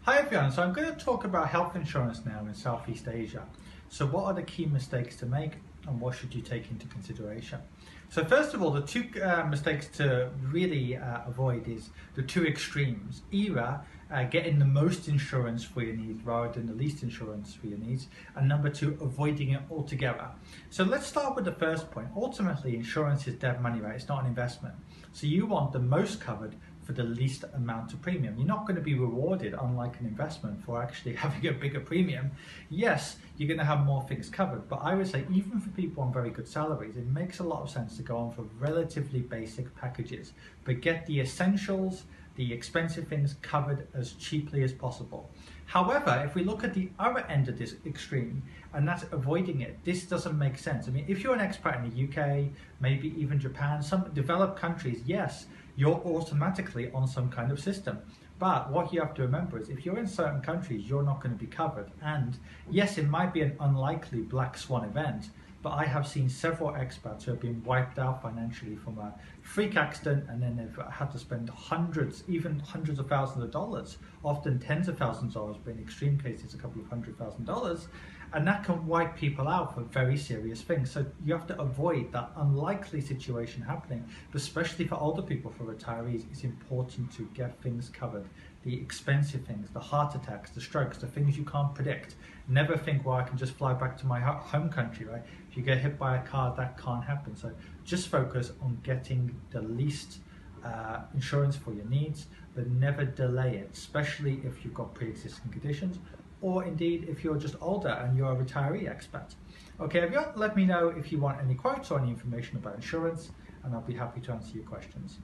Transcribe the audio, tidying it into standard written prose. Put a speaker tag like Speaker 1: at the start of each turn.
Speaker 1: Hi everyone, so I'm going to talk about health insurance now in Southeast Asia. So what are the key mistakes to make and what should you take into consideration? So first of all, the two mistakes to really avoid is the two extremes. Either getting the most insurance for your needs rather than the least insurance for your needs, and number two, avoiding it altogether. So let's start with the first point. Ultimately, insurance is dead money, right? It's not an investment. So you want the most covered for the least amount of premium. You're not going to be rewarded, unlike an investment, for actually having a bigger premium. Yes, you're going to have more things covered, but I would say even for people on very good salaries, it makes a lot of sense to go on for relatively basic packages, but get the essentials, the expensive things covered as cheaply as possible. However, if we look at the other end of this extreme, and that's avoiding it, this doesn't make sense. I mean, if you're an expat in the UK, maybe even Japan, some developed countries, yes, you're automatically on some kind of system. But what you have to remember is if you're in certain countries, you're not going to be covered. And yes, it might be an unlikely black swan event, but I have seen several expats who have been wiped out financially from a freak accident, and then they've had to spend hundreds, even hundreds of thousands of dollars, often tens of thousands of dollars, but in extreme cases a couple of $100,000, and that can wipe people out for very serious things. So you have to avoid that unlikely situation happening, but especially for older people, for retirees, it's important to get things covered. The expensive things, the heart attacks, the strokes, the things you can't predict. Never think, well, I can just fly back to my home country, right? If you get hit by a car, that can't happen. So just focus on getting the least insurance for your needs, but never delay it, especially if you've got pre-existing conditions, or indeed if you're just older and you're a retiree expat. Okay, everyone, let me know if you want any quotes or any information about insurance, and I'll be happy to answer your questions.